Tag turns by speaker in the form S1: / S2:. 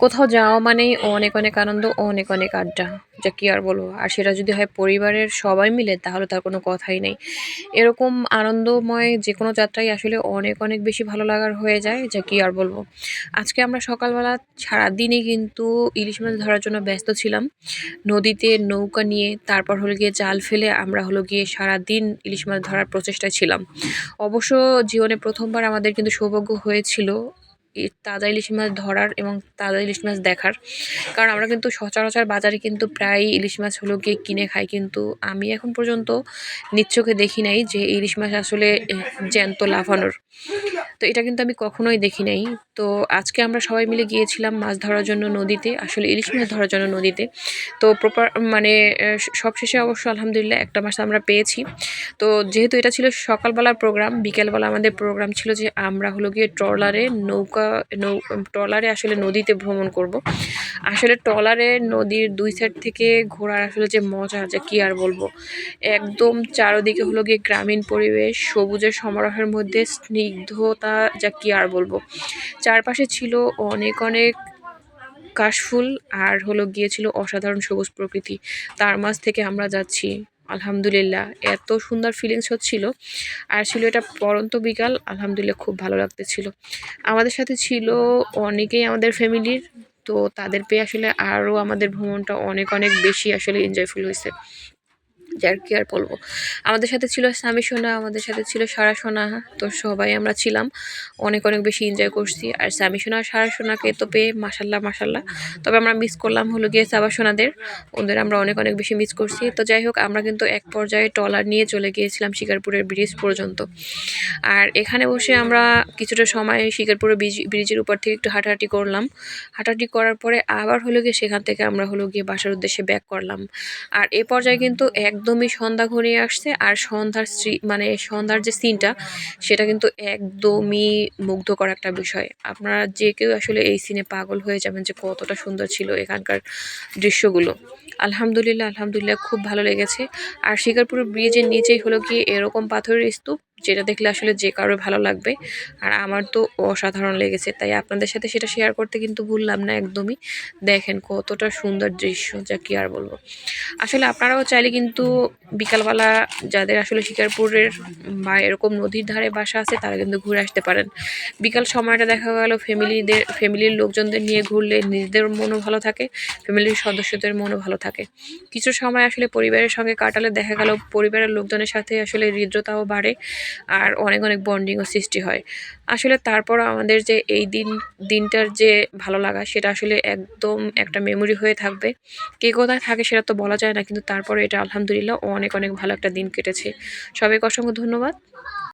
S1: কোথাও যাওয়া মানেই অনেক অনেক আনন্দ, অনেক অনেক আড্ডা। যা কি আর বলবো। আর সেটা যদি হয় পরিবারের সবাই মিলে তাহলে তার কোনো কথাই নেই। এরকম আনন্দময় যেকোনো যাত্রাই আসলে অনেক অনেক বেশি ভালো লাগার হয়ে যায়, যা কি আর বলবো। আজকে আমরা সকালবেলা সারাদিনই কিন্তু ইলিশ মাছ ধরার জন্য ব্যস্ত ছিলাম। নদীতে নৌকা নিয়ে তারপর হলো গিয়ে জাল ফেলে আমরা হলো গিয়ে সারাদিন ইলিশ মাছ ধরার প্রচেষ্টায় ছিলাম। অবশ্য জীবনে ১ম বার আমাদের কিন্তু সৌভাগ্য হয়েছিল তাজা ইলিশ মাছ ধরার এবং তাজা ইলিশ মাছ দেখার। কারণ আমরা কিন্তু সচরাচর বাজারে কিন্তু প্রায়ই ইলিশ মাছ হলো গিয়ে কিনে খাই। কিন্তু আমি এখন পর্যন্ত নিজ চোখে দেখি নাই যে ইলিশ মাছ আসলে জ্যান্ত লাফানোর। তো এটা কিন্তু আমি কখনোই দেখি নাই। তো আজকে আমরা সবাই মিলে গিয়েছিলাম মাছ ধরার জন্য নদীতে, আসলে ইলিশ মাছ ধরার জন্য নদীতে। তো প্রপার মানে সবশেষে অবশ্য আলহামদুলিল্লাহ একটা মাছ আমরা পেয়েছি। তো যেহেতু এটা ছিল সকালবেলার প্রোগ্রাম, বিকেলবেলা আমাদের প্রোগ্রাম ছিল যে আমরা হলো গিয়ে ট্রলারে আসলে নদীতে ভ্রমণ করব। আসলে ট্রলারে নদীর ২ সাইড থেকে ঘোরার আসলে যে মজা, যা কি আর বলবো। একদম চারদিকে হলো গিয়ে গ্রামীণ পরিবেশ, সবুজের সমারোহের মধ্যে স্নিগ্ধতা, যা কি আর বলবো। চারপাশে ছিল অনেক অনেক কাশফুল আর হলো গিয়েছিল অসাধারণ সবুজ প্রকৃতি। তার মাঝ থেকে আমরা যাচ্ছি। আলহামদুলিল্লাহ এত সুন্দর ফিলিংস হচ্ছিল। আর ছিল এটা পড়ন্ত বিকাল, আলহামদুলিল্লাহ খুব ভালো লাগতেছিল। আমাদের সাথে ছিল অনেকেই আমাদের ফ্যামিলির। তো তাদের পেয়ে আসলে আরও আমাদের ভ্রমণটা অনেক অনেক বেশি আসলে এনজয়ফুল হয়েছে। যার কি আর বলবো। আমাদের সাথে ছিল সামি সোনা, আমাদের সাথে ছিল সারা সোনা। তো সবাই আমরা ছিলাম। অনেক অনেক বেশি এনজয় করছি। আর সামি সোনা আর সারা সোনাকে তো পেয়ে মাশাল্লাহ মাশাল্লাহ। তবে আমরা মিস করলাম হলো গিয়ে সাবা সোনাদের। ওদের আমরা অনেক অনেক বেশি মিস করছি। তো যাই হোক, আমরা কিন্তু এক পর্যায়ে ট্রলার নিয়ে চলে গিয়েছিলাম শিকারপুরের ব্রিজ পর্যন্ত। আর এখানে বসে আমরা কিছুটা সময় শিকারপুরের ব্রিজের উপর থেকে একটু হাঁটাহাঁটি করলাম। হাঁটাহাঁটি করার পরে আবার হলো গিয়ে সেখান থেকে আমরা হলো গিয়ে বাসার উদ্দেশ্যে ব্যাক করলাম। আর এ পর্যায়ে কিন্তু একদমই সন্ধ্যা ঘনিয়ে আসছে। আর সন্ধ্যার যে সিনটা, সেটা কিন্তু একদমই মুগ্ধকর একটা বিষয়। আপনারা যে কেউ আসলে এই সিনে পাগল হয়ে যাবেন যে কতটা সুন্দর ছিল এখানকার দৃশ্যগুলো। আলহামদুলিল্লাহ আলহামদুলিল্লাহ খুব ভালো লেগেছে। আর শিকারপুর ব্রিজের নিচেই হলো গিয়ে এরকম পাথরের স্তূপ, যেটা দেখলে আসলে যে কারো ভালো লাগবে। আর আমার তো অসাধারণ লেগেছে, তাই আপনাদের সাথে সেটা শেয়ার করতে কিন্তু ভুললাম না একদমই। দেখেন কতটা সুন্দর দৃশ্য, যা কি আর বলবো। আসলে আপনারাও চাইলে কিন্তু বিকালবেলা যাদের আসলে শিকারপুরের বা এরকম নদীর ধারে বাসা আছে তারা কিন্তু ঘুরে আসতে পারেন। বিকাল সময়টা দেখা গেল ফ্যামিলির লোকজনদের নিয়ে ঘুরলে নিজেদের মনও ভালো থাকে, ফ্যামিলির সদস্যদের মনও ভালো থাকে। কিছু সময় আসলে পরিবারের সঙ্গে কাটালে দেখা গেল পরিবারের লোকজনের সাথে আসলে হৃদ্রতাও বাড়ে আর অনেক অনেক বন্ডিংও সৃষ্টি হয়। আসলে তারপর আমাদের যে এই দিনটার যে ভালো লাগা, সেটা আসলে একদম একটা মেমোরি হয়ে থাকবে। কে কোথায় থাকে সেটা তো বলা যায় না, কিন্তু তারপরে এটা আলহামদুলিল্লাহ অনেক অনেক ভালো একটা দিন কেটেছে। সবাইকে অসংখ্য ধন্যবাদ।